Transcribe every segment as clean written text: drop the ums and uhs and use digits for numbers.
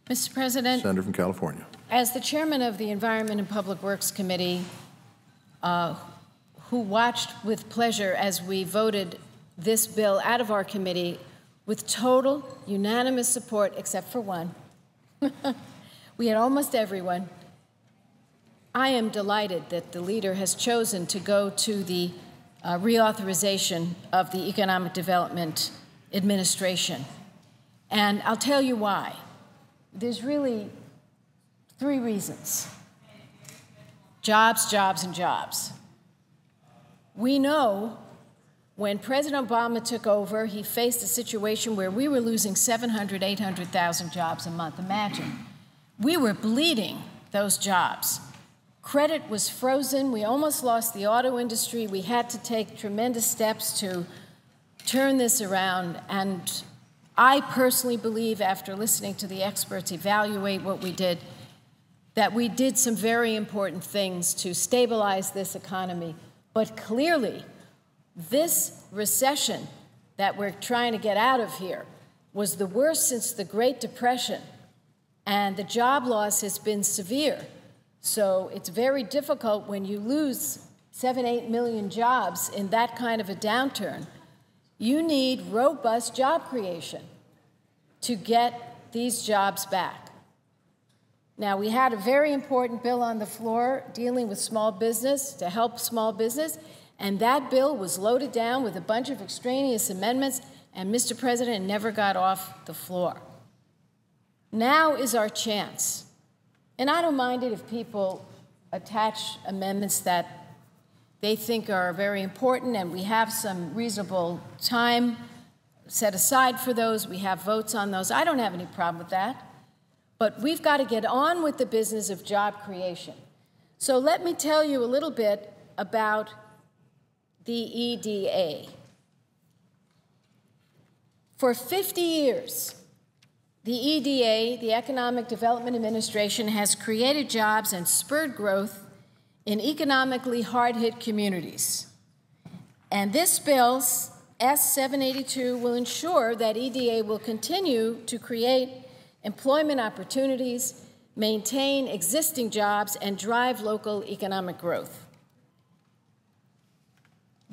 Mr. President. Senator from California. As the chairman of the Environment and Public Works Committee, who watched with pleasure as we voted this bill out of our committee with total unanimous support, except for one. We had almost everyone. I am delighted that the leader has chosen to go to the reauthorization of the Economic Development Administration. And I'll tell you why. There's really three reasons. Jobs, jobs, and jobs. We know when President Obama took over, he faced a situation where we were losing 700,000, 800,000 jobs a month. Imagine. We were bleeding those jobs. Credit was frozen. We almost lost the auto industry. We had to take tremendous steps to turn this around. And I personally believe, after listening to the experts evaluate what we did, that we did some very important things to stabilize this economy. But clearly, this recession that we're trying to get out of here was the worst since the Great Depression, and the job loss has been severe. So it's very difficult when you lose 7, 8 million jobs in that kind of a downturn. You need robust job creation to get these jobs back. Now, we had a very important bill on the floor dealing with small business, to help small business, and that bill was loaded down with a bunch of extraneous amendments, and Mr. President, never got off the floor. Now is our chance. And I don't mind it if people attach amendments that they think are very important, and we have some reasonable time set aside for those. We have votes on those. I don't have any problem with that. But we've got to get on with the business of job creation. So let me tell you a little bit about the EDA. For 50 years, the EDA, the Economic Development Administration, has created jobs and spurred growth in economically hard-hit communities. And this bill, S-782, will ensure that EDA will continue to create employment opportunities, maintain existing jobs, and drive local economic growth.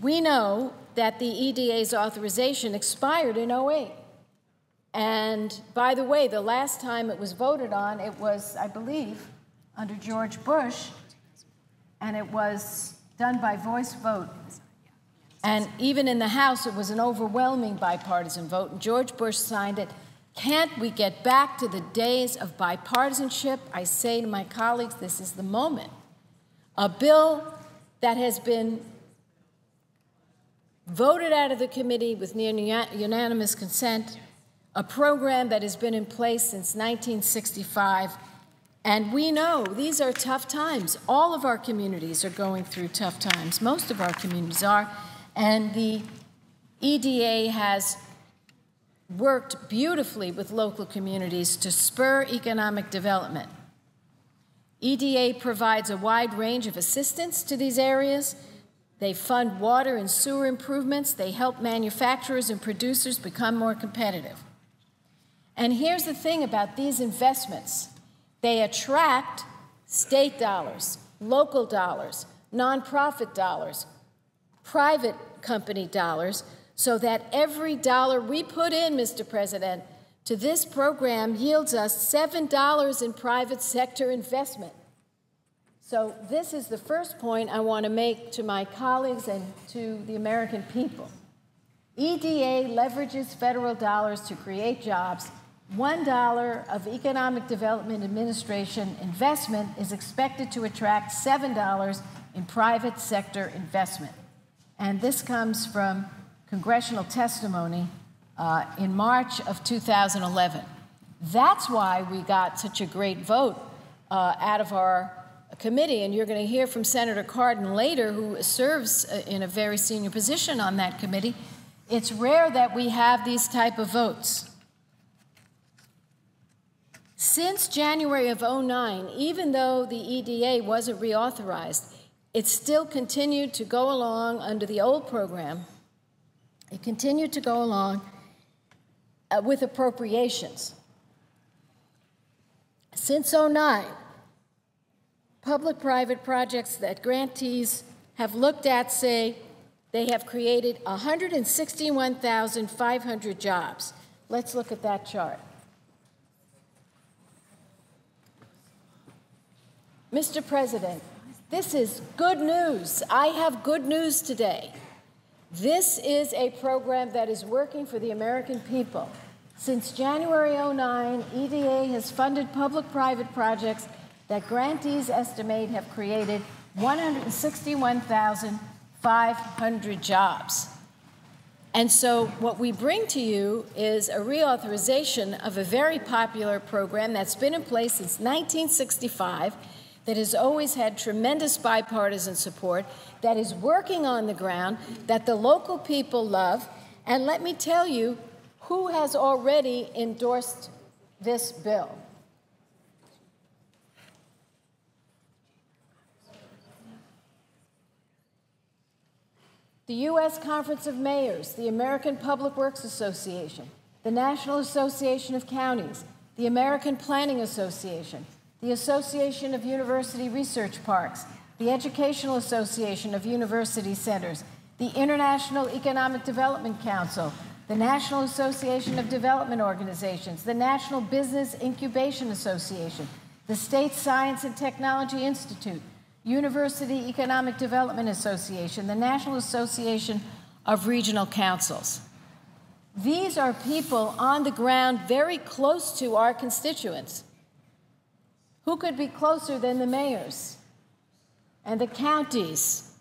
We know that the EDA's authorization expired in 2008. And by the way, the last time it was voted on, it was, I believe, under George Bush, and it was done by voice vote. And even in the House, it was an overwhelming bipartisan vote, and George Bush signed it. Can't we get back to the days of bipartisanship? I say to my colleagues, this is the moment. A bill that has been voted out of the committee with near unanimous consent, a program that has been in place since 1965, and we know these are tough times. All of our communities are going through tough times. Most of our communities are, and the EDA has worked beautifully with local communities to spur economic development. EDA provides a wide range of assistance to these areas. They fund water and sewer improvements. They help manufacturers and producers become more competitive. And here's the thing about these investments. They attract state dollars, local dollars, nonprofit dollars, private company dollars, so that every dollar we put in, Mr. President, to this program yields us $7 in private sector investment. So this is the first point I want to make to my colleagues and to the American people. EDA leverages federal dollars to create jobs. $1 of Economic Development Administration investment is expected to attract $7 in private sector investment. And this comes from congressional testimony in March of 2011. That's why we got such a great vote out of our committee, and you're going to hear from Senator Cardin later, who serves in a very senior position on that committee. It's rare that we have these type of votes. Since January of 2009, even though the EDA wasn't reauthorized, it still continued to go along under the old program. It continued to go along with appropriations. Since '09, public-private projects that grantees have looked at say they have created 161,500 jobs. Let's look at that chart. Mr. President, this is good news. I have good news today. This is a program that is working for the American people. Since January '09, EDA has funded public-private projects that grantees estimate have created 161,500 jobs. And so what we bring to you is a reauthorization of a very popular program that's been in place since 1965, that has always had tremendous bipartisan support, that is working on the ground, that the local people love. And let me tell you who has already endorsed this bill. The U.S. Conference of Mayors, the American Public Works Association, the National Association of Counties, the American Planning Association, the Association of University Research Parks, the Educational Association of University Centers, the International Economic Development Council, the National Association of Development Organizations, the National Business Incubation Association, the State Science and Technology Institute, University Economic Development Association, the National Association of Regional Councils. These are people on the ground very close to our constituents. Who could be closer than the mayors and the counties?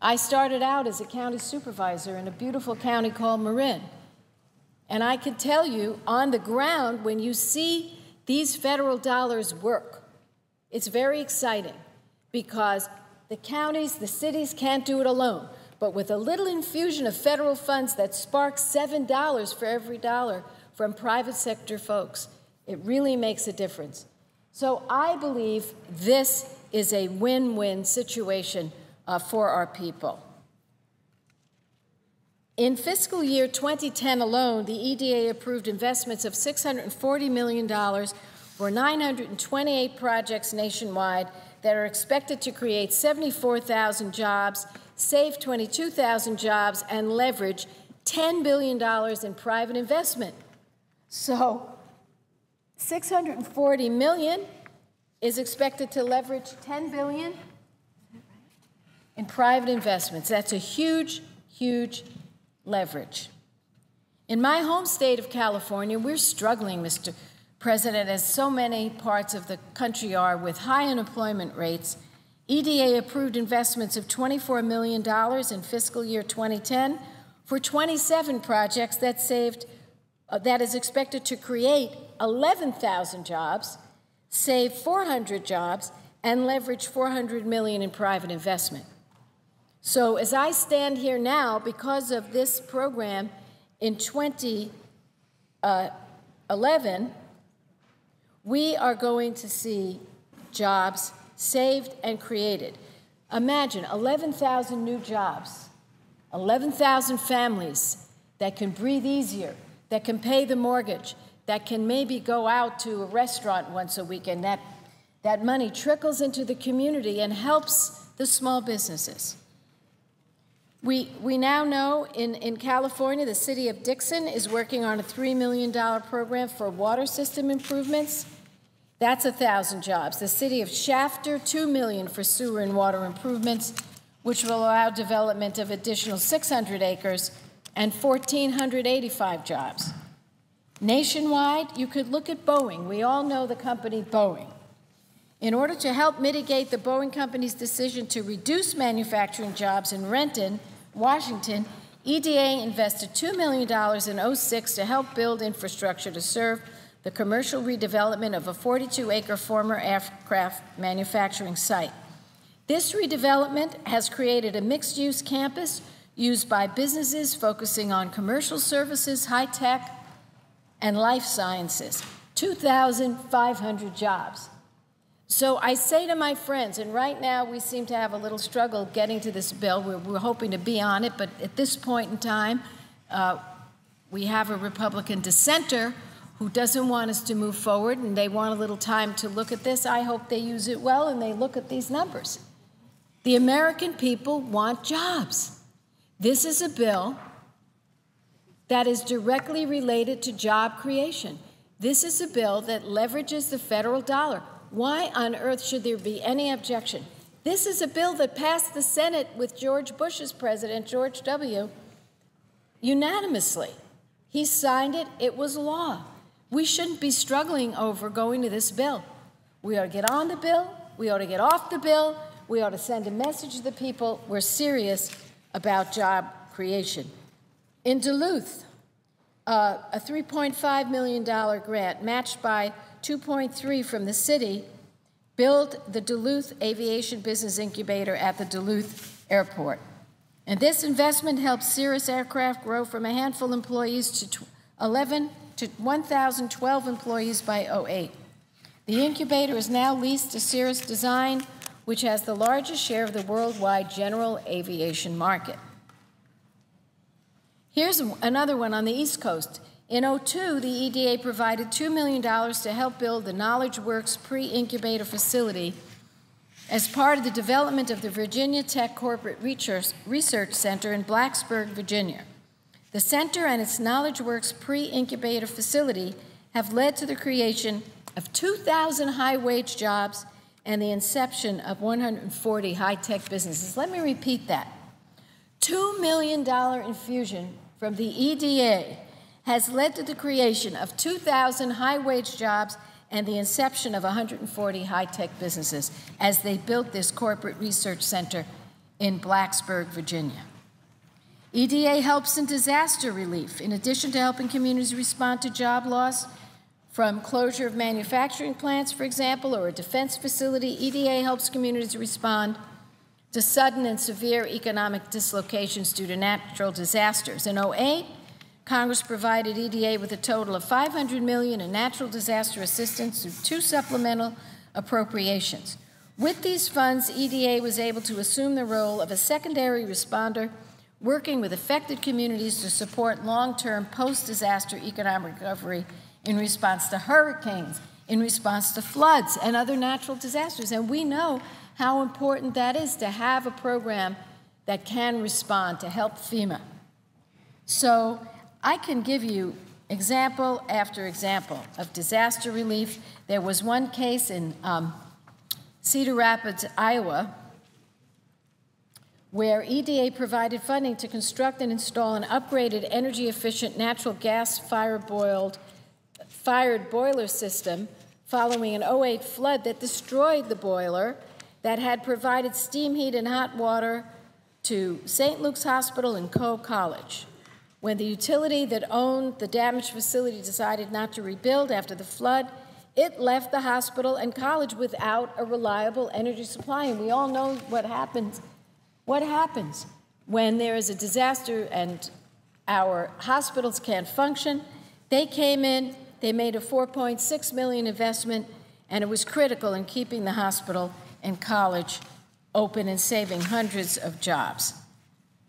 I started out as a county supervisor in a beautiful county called Marin. And I can tell you, on the ground, when you see these federal dollars work, it's very exciting, because the counties, the cities can't do it alone. But with a little infusion of federal funds that sparks $7 for every dollar from private sector folks, it really makes a difference. So I believe this is a win-win situation for our people. In fiscal year 2010 alone, the EDA approved investments of $640 million for 928 projects nationwide that are expected to create 74,000 jobs, save 22,000 jobs, and leverage $10 billion in private investment. So $640 million is expected to leverage $10 billion in private investments. That's a huge, huge leverage. In my home state of California, we're struggling, Mr. President, as so many parts of the country are, with high unemployment rates. EDA approved investments of $24 million in fiscal year 2010 for 27 projects that is expected to create 11,000 jobs, save 400 jobs, and leverage $400 million in private investment. So as I stand here now, because of this program in 2011, we are going to see jobs saved and created. Imagine 11,000 new jobs, 11,000 families that can breathe easier, that can pay the mortgage, that can maybe go out to a restaurant once a week, and that money trickles into the community and helps the small businesses. We now know in California, the city of Dixon is working on a $3 million program for water system improvements. That's 1,000 jobs. The city of Shafter, $2 million for sewer and water improvements, which will allow development of additional 600 acres and 1,485 jobs. Nationwide, you could look at Boeing. We all know the company Boeing. In order to help mitigate the Boeing company's decision to reduce manufacturing jobs in Renton, Washington, EDA invested $2 million in '06 to help build infrastructure to serve the commercial redevelopment of a 42-acre former aircraft manufacturing site. This redevelopment has created a mixed-use campus used by businesses focusing on commercial services, high-tech, and life sciences, 2,500 jobs. So I say to my friends, and right now we seem to have a little struggle getting to this bill. We're hoping to be on it, but at this point in time, we have a Republican dissenter who doesn't want us to move forward and they want a little time to look at this. I hope they use it well and they look at these numbers. The American people want jobs. This is a bill that is directly related to job creation. This is a bill that leverages the federal dollar. Why on earth should there be any objection? This is a bill that passed the Senate with George Bush's president, George W., unanimously. He signed it. It was law. We shouldn't be struggling over going to this bill. We ought to get on the bill. We ought to get off the bill. We ought to send a message to the people. We're serious about job creation. In Duluth, a $3.5 million grant matched by $2.3 from the city built the Duluth Aviation Business Incubator at the Duluth Airport. And this investment helped Cirrus Aircraft grow from a handful of employees to 1,012 employees by '08. The incubator is now leased to Cirrus Design, which has the largest share of the worldwide general aviation market. Here's another one on the East Coast. In '02, the EDA provided $2 million to help build the KnowledgeWorks pre-incubator facility as part of the development of the Virginia Tech Corporate Research Center in Blacksburg, Virginia. The center and its KnowledgeWorks pre-incubator facility have led to the creation of 2,000 high-wage jobs and the inception of 140 high-tech businesses. Let me repeat that. $2 million infusion from the EDA has led to the creation of 2,000 high-wage jobs and the inception of 140 high-tech businesses as they built this corporate research center in Blacksburg, Virginia. EDA helps in disaster relief. In addition to helping communities respond to job loss from closure of manufacturing plants, for example, or a defense facility, EDA helps communities respond to sudden and severe economic dislocations due to natural disasters. In '08, Congress provided EDA with a total of $500 million in natural disaster assistance through 2 supplemental appropriations. With these funds, EDA was able to assume the role of a secondary responder, working with affected communities to support long-term post-disaster economic recovery in response to hurricanes, in response to floods and other natural disasters. And we know how important that is to have a program that can respond to help FEMA. So I can give you example after example of disaster relief. There was one case in Cedar Rapids, Iowa, where EDA provided funding to construct and install an upgraded energy-efficient natural gas-fired boiler system following an '08 flood that destroyed the boiler that had provided steam heat and hot water to St. Luke's Hospital and Coe College. When the utility that owned the damaged facility decided not to rebuild after the flood, it left the hospital and college without a reliable energy supply. And we all know what happens. What happens when there is a disaster and our hospitals can't function? They came in, they made a $4.6 million investment, and it was critical in keeping the hospital and college open and saving hundreds of jobs.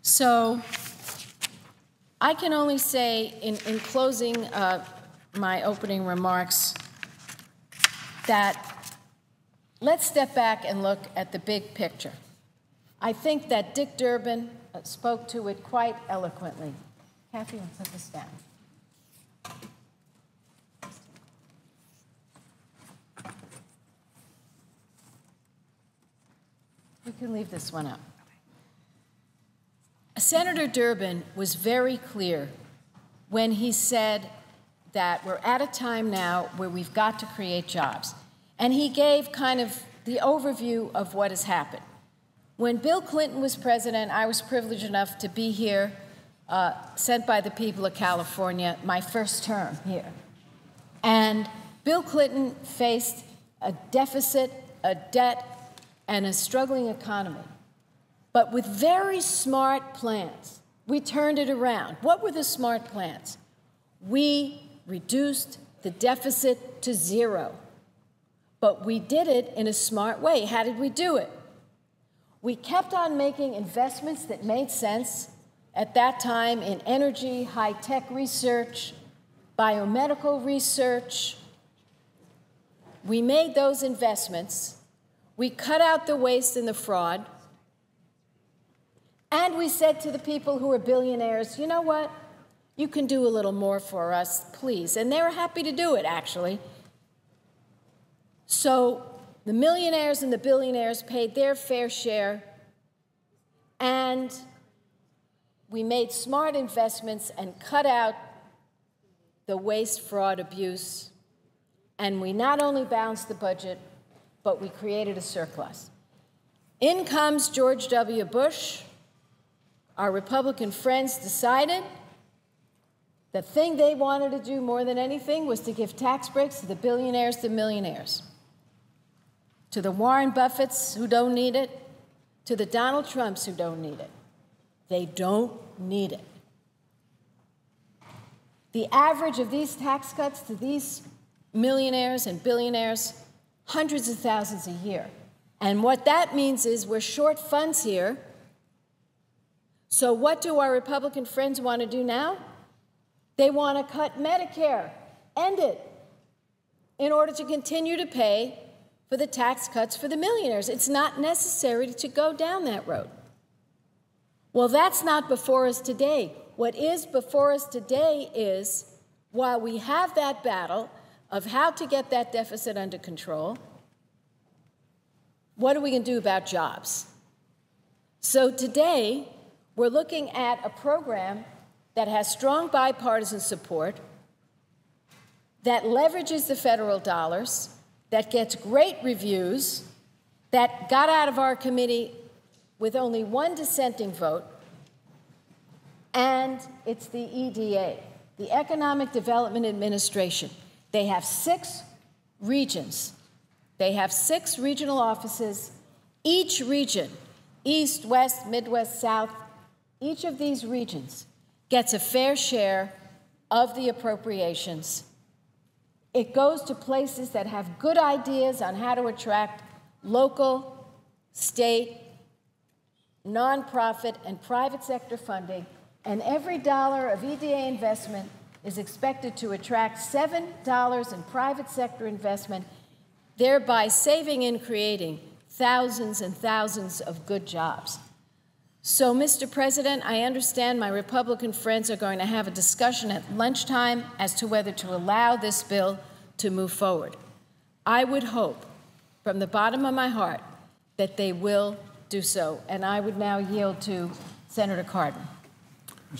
So I can only say in closing my opening remarks that let's step back and look at the big picture. I think that Dick Durbin spoke to it quite eloquently. Kathy, I'll put this down. We can leave this one up. Senator Durbin was very clear when he said that we're at a time now where we've got to create jobs. And he gave kind of the overview of what has happened. When Bill Clinton was president, I was privileged enough to be here, sent by the people of California, my first term here. And Bill Clinton faced a deficit, a debt, and a struggling economy. But with very smart plans, we turned it around. What were the smart plans? We reduced the deficit to 0. But we did it in a smart way. How did we do it? We kept on making investments that made sense at that time in energy, high-tech research, biomedical research. We made those investments. We cut out the waste and the fraud. And we said to the people who are billionaires, you know what? You can do a little more for us, please. And they were happy to do it, actually. So the millionaires and the billionaires paid their fair share, and we made smart investments and cut out the waste, fraud, abuse. And we not only balanced the budget, but we created a surplus. In comes George W. Bush. Our Republican friends decided the thing they wanted to do more than anything was to give tax breaks to the billionaires, the millionaires, to the Warren Buffetts who don't need it, to the Donald Trumps who don't need it. They don't need it. The average of these tax cuts to these millionaires and billionaires, hundreds of thousands a year. And what that means is we're short funds here. So what do our Republican friends want to do now? They want to cut Medicare, end it, in order to continue to pay for the tax cuts for the millionaires. It's not necessary to go down that road. Well, that's not before us today. What is before us today is, while we have that battle of how to get that deficit under control, what are we going to do about jobs? So today, we're looking at a program that has strong bipartisan support, that leverages the federal dollars, that gets great reviews, that got out of our committee with only one dissenting vote, and it's the EDA, the Economic Development Administration. They have 6 regions. They have 6 regional offices. Each region, East, West, Midwest, South, each of these regions gets a fair share of the appropriations. It goes to places that have good ideas on how to attract local, state, nonprofit, and private sector funding, and every dollar of EDA investment is expected to attract $7 in private sector investment, thereby saving and creating thousands and thousands of good jobs. So, Mr. President, I understand my Republican friends are going to have a discussion at lunchtime as to whether to allow this bill to move forward. I would hope, from the bottom of my heart, that they will do so. And I would now yield to Senator Cardin.